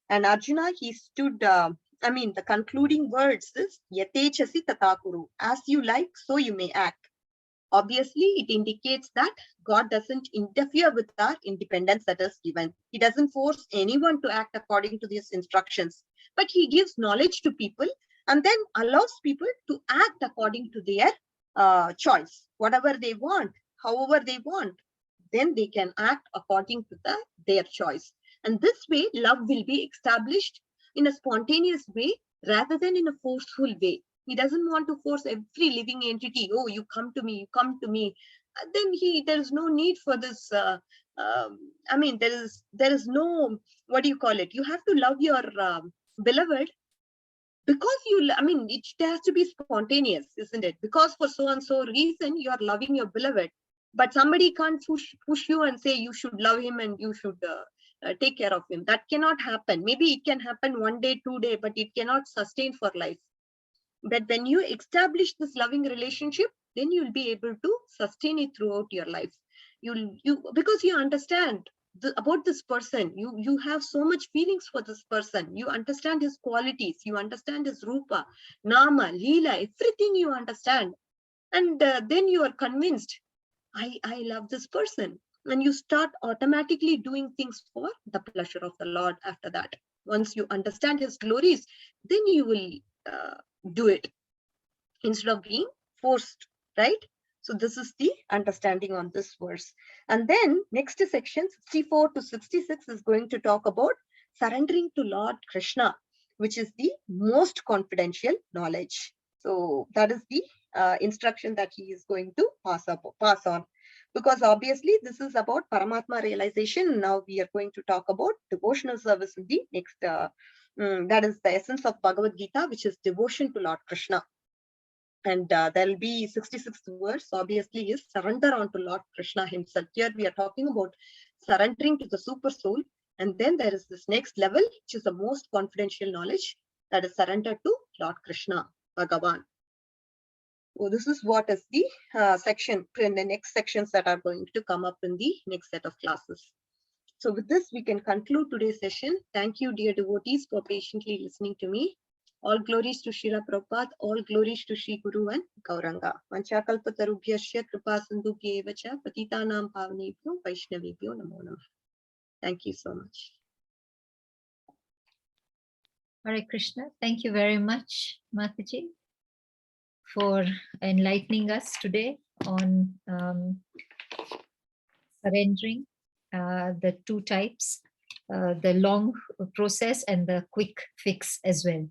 And Arjuna, he stood, the concluding words is, Yatechasi tatakuru, as you like, so you may act. Obviously, it indicates that God doesn't interfere with our independence that is given. He doesn't force anyone to act according to these instructions, but he gives knowledge to people and then allows people to act according to their choice, whatever they want, however they want. Then they can act according to their choice. And this way, love will be established in a spontaneous way rather than in a forceful way. He doesn't want to force every living entity. Oh, you come to me, you come to me. Then there is no need for this. There is no, what do you call it? You have to love your beloved because it has to be spontaneous, isn't it? Because for so and so reason, you are loving your beloved. But somebody can't push you and say you should love him and you should take care of him. That cannot happen. Maybe it can happen 1 day, 2 days, but it cannot sustain for life. But when you establish this loving relationship, then you'll be able to sustain it throughout your life. Because you understand about this person, you have so much feelings for this person. You understand his qualities, you understand his rupa, nama, leela, everything you understand, and then you are convinced, I love this person, and you start automatically doing things for the pleasure of the Lord. After that, once you understand his glories, then you will do it instead of being forced, right? So this is the understanding on this verse. And then next section 64 to 66 is going to talk about surrendering to Lord Krishna, which is the most confidential knowledge. So that is the instruction that he is going to pass on, because obviously this is about Paramatma realization. Now we are going to talk about devotional service in the next, that is the essence of Bhagavad Gita, which is devotion to Lord Krishna. And there will be 66th verse, obviously, is surrender unto Lord Krishna himself. Here we are talking about surrendering to the super soul. And then there is this next level, which is the most confidential knowledge, that is surrender to Lord Krishna, Bhagavan. So this is what is the section in the next sections that are going to come up in the next set of classes. So with this, we can conclude today's session. Thank you, dear devotees, for patiently listening to me. All glories to Srila Prabhupada, all glories to Sri Guru and Gauranga. Vanchakalpatarubhyasya kripa sindhubhya evacha patitanam pavanebhyo vaishnavebhyo namo namah. Thank you so much. Hare Krishna. Thank you very much, Mataji, for enlightening us today on surrendering the two types, the long process and the quick fix as well.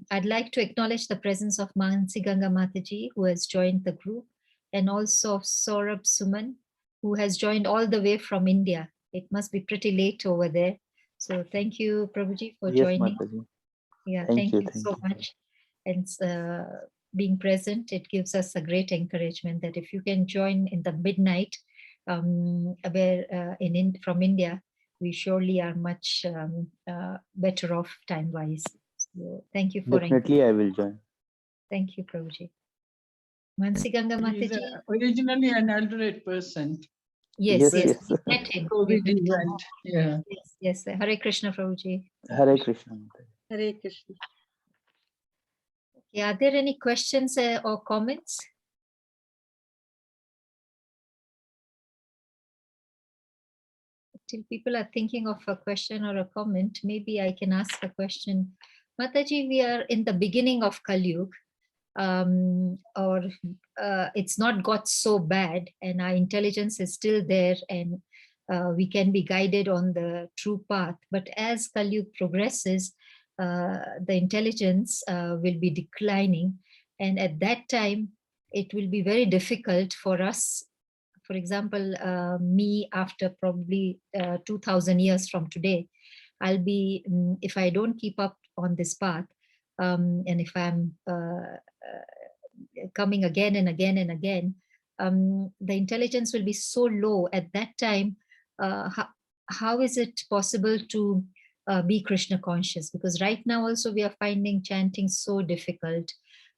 I'd like to acknowledge the presence of Mansi Ganga Mataji, who has joined the group, and also of Saurabh Suman, who has joined all the way from India. It must be pretty late over there. So thank you, Prabhuji, for Yes, joining. Mataji. Yeah, Thank thank you, you so much. And being present, it gives us a great encouragement that if you can join in the midnight from India, we surely are much better off time-wise. So thank you for Definitely, I will join. Thank you, Prabhuji. Mansi Ganga He's Mataji. originally an elderate person. Yes, Yes, yes. yes. We met him. COVID event. Yeah. Yes, yes. Hare Krishna, Prabhuji. Hare Krishna. Mataji. Hare Krishna. Okay, are there any questions or comments? Till people are thinking of a question or a comment, maybe I can ask a question. Mataji, we are in the beginning of Kali Yuga, or it's not got so bad, and our intelligence is still there, and we can be guided on the true path. But as Kali Yuga progresses, the intelligence will be declining, and at that time, it will be very difficult for us. For example, me, after probably 2000 years from today, I'll be, if I don't keep up on this path, and if I'm coming again and again and again, the intelligence will be so low at that time. How is it possible to be Krishna conscious? Because right now also we are finding chanting so difficult,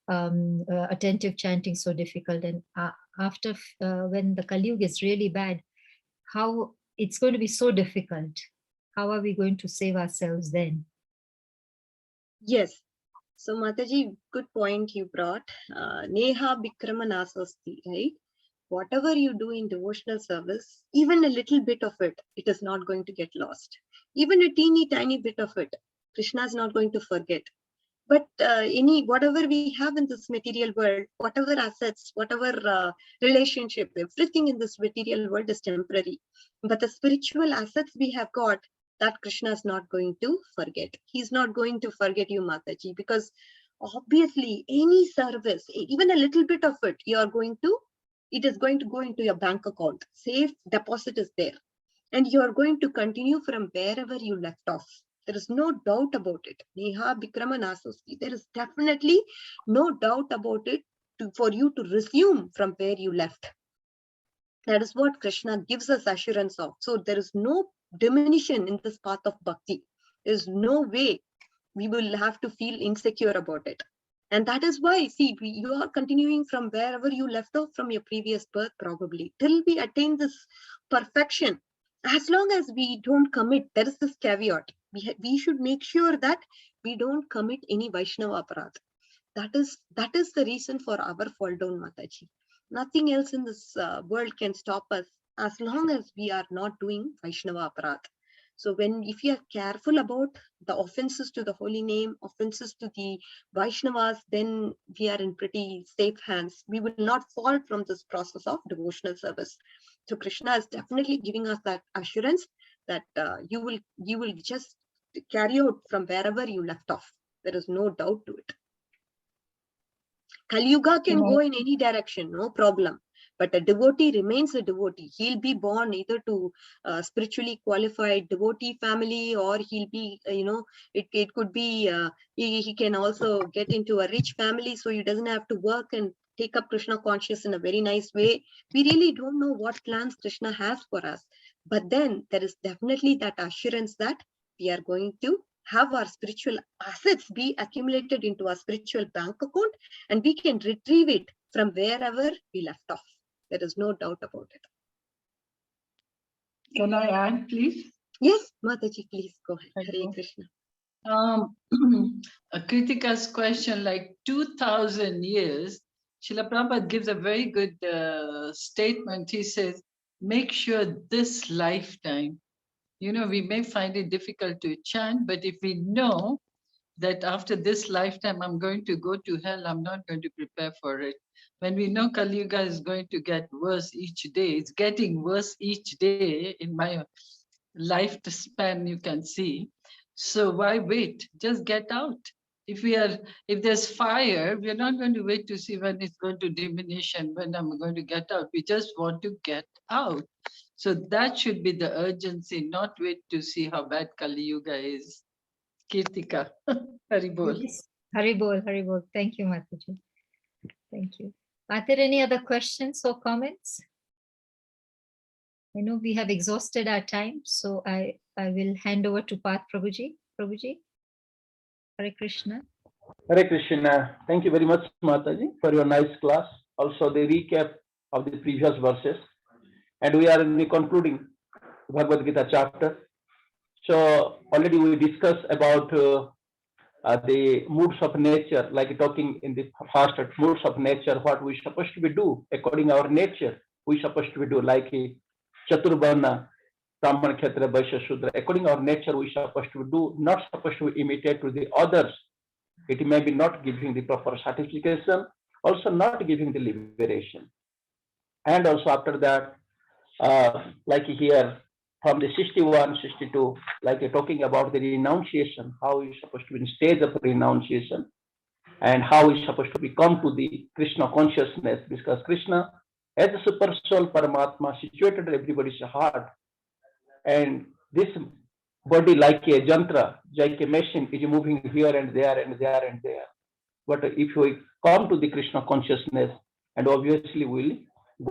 attentive chanting so difficult, and after when the Kali Yuga is really bad, how it's going to be so difficult. How are we going to save ourselves then? Yes. So Mataji, good point you brought. Neha Bikrama Nasasti, right? Whatever you do in devotional service, even a little bit of it, it is not going to get lost. Even a teeny tiny bit of it, Krishna is not going to forget. But whatever we have in this material world, whatever assets, whatever relationship, everything in this material world is temporary. But the spiritual assets we have got, that Krishna is not going to forget. He's not going to forget you, Mataji, because obviously any service, even a little bit of it, it is going to go into your bank account. Safe deposit is there. And you are going to continue from wherever you left off. There is no doubt about it. Neha Bikrama Nasasti. There is definitely no doubt about it for you to resume from where you left. That is what Krishna gives us assurance of. So there is no diminution in this path of bhakti. There is no way we will have to feel insecure about it. And that is why, see, you are continuing from wherever you left off from your previous birth, probably, till we attain this perfection. As long as we don't commit, there is this caveat. We should make sure that we don't commit any Vaishnava aparadh. That is the reason for our fall down, Mataji. Nothing else in this world can stop us as long as we are not doing Vaishnava aparadh. So if you are careful about the offenses to the holy name, offenses to the Vaishnavas, then we are in pretty safe hands. We will not fall from this process of devotional service. So Krishna is definitely giving us that assurance that you will just carry out from wherever you left off. There is no doubt to it. Kali Yuga can go in any direction, no problem. But a devotee remains a devotee. He'll be born either to spiritually qualified devotee family, or he'll be, it could be, he can also get into a rich family, so he doesn't have to work and take up Krishna conscious in a very nice way. We really don't know what plans Krishna has for us. But then there is definitely that assurance that we are going to have our spiritual assets be accumulated into our spiritual bank account, and we can retrieve it from wherever we left off. There is no doubt about it. Can I add, please? Yes, Mataji, please go ahead. Thank Hare you. Krishna. Kritika's question, like 2000 years, Srila Prabhupada gives a very good statement. He says, make sure this lifetime, we may find it difficult to chant, but if we know that after this lifetime I'm going to go to hell, I'm not going to prepare for it. When we know Kali Yuga is going to get worse each day, it's getting worse each day in my lifespan, you can see. So why wait? Just get out. If there's fire, we're not going to wait to see when it's going to diminish and when I'm going to get out. We just want to get out. So that should be the urgency, not wait to see how bad Kali Yuga is. Kirtika, Haribol. Yes. Haribol, Haribol. Thank you, Mataji. Thank you. Are there any other questions or comments? I know we have exhausted our time, so I will hand over to Path Prabhuji. Prabhuji, Hare Krishna. Hare Krishna. Thank you very much, Mataji, for your nice class. Also, the recap of the previous verses. And we are in the concluding Bhagavad Gita chapter. So already we discussed about the moods of nature, like talking in the first moods of nature, what we supposed to be do according to our nature. We supposed to be do like Chaturvarna, Brahman, Kshatriya, Vaishya, Shudra. According to our nature, we supposed to do, not supposed to imitate to the others. It may be not giving the proper satisfaction, also not giving the liberation. And also after that, like here from the 61, 62, like talking about the renunciation, how is supposed to be in stage of renunciation, and how is supposed to become to the Krishna consciousness, because Krishna as a super soul Paramatma situated in everybody's heart, and this body like a jantra, like a machine, is moving here and there and there and there. But if we come to the Krishna consciousness, and obviously we'll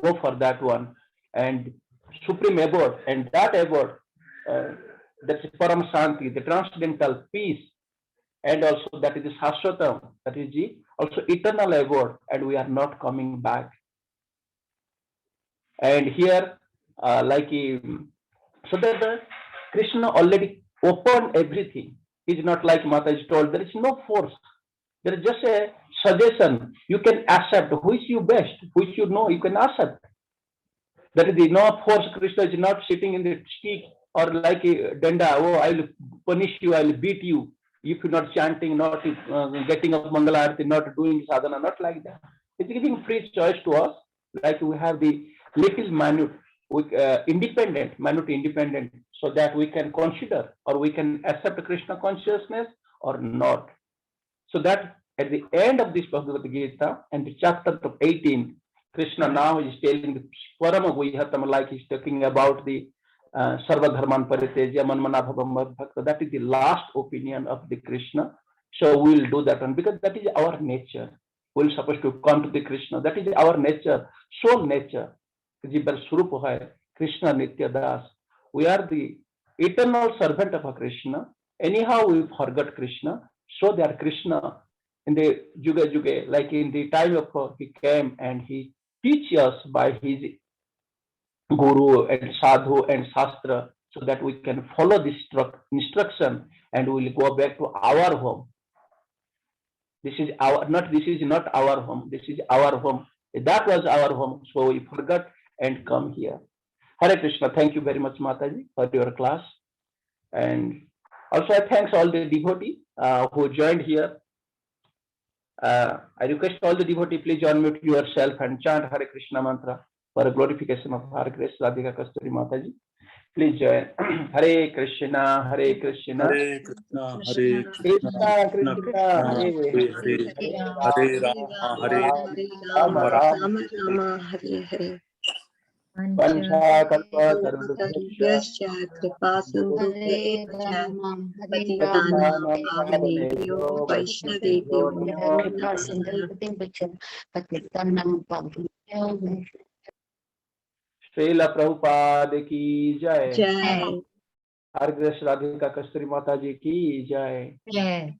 go for that one, and supreme abode, and that abode, that's Param Shanti, the transcendental peace, and also that is the Shashwatam, that is the also eternal abode, and we are not coming back. And here, so that Krishna already opened everything. It's not like Mataji told, there is no force. There is just a suggestion. You can accept which you best, which you know, you can accept. That is the no force. Krishna is not sitting in the stick or like a danda, oh, I will punish you, I will beat you if you're not chanting, not getting up Mangala Arati, not doing sadhana, not like that. It's giving free choice to us, like we have the little minute, independent, so that we can consider or we can accept Krishna consciousness or not. So that at the end of this Bhagavad Gita and the chapter 18, Krishna now is telling the Parama Guhyatam, like he's talking about the Sarva Dharman Pariteja Manmana Bhavam Bhakta. That is the last opinion of the Krishna. So we'll do that one because that is our nature. We're supposed to come to the Krishna. That is our nature, soul nature. Krishna Nitya Das. We are the eternal servant of Krishna. Anyhow, we forgot Krishna. So that Krishna in the Juga Juga, like in the time of he came and he teach us by his Guru and Sadhu and Shastra, so that we can follow this instruction and we will go back to our home. This is not our home. This is our home. That was our home. So we forgot and come here. Hare Krishna. Thank you very much, Mataji, for your class. And also I thanks all the devotees who joined here. I request all the devotees, please unmute yourself and chant Hare Krishna mantra for a glorification of Hare Krishna Radhika Kasturi Mataji. Please join. Hare Krishna, Hare Krishna, Hare Krishna, Hare Krishna Krishna, Krishna, Krishna, Hare Hare Hare, Hare, Hare Hare Rama, Rama, Hare Hare Rama, Rama, Rama Rama Hare Rama Hare Hare. Vancha Kalpa Tarubhyascha, Kalpataruvyascha kripa Hare sindhubhya Rama, Hare patitanam Rama, Patitanam pavanebhyo Pavanebhyo Vaishnavebhyo Vaishnavebhyo Namo Namo Namaha. Srila Prabhupada ki jai. Jai. Argresh Radhika Kasturi Mata ji ki jai. Jai.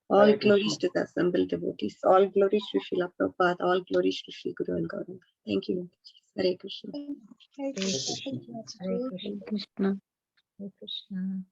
All Hare glories Krishna. to the assembled devotees. All glories to Srila Prabhupada. All glories to Sri Guru and Gauranga. Thank you. Hare Krishna. Hare Hare Krishna. Hare Krishna. Krishna. Hare Krishna.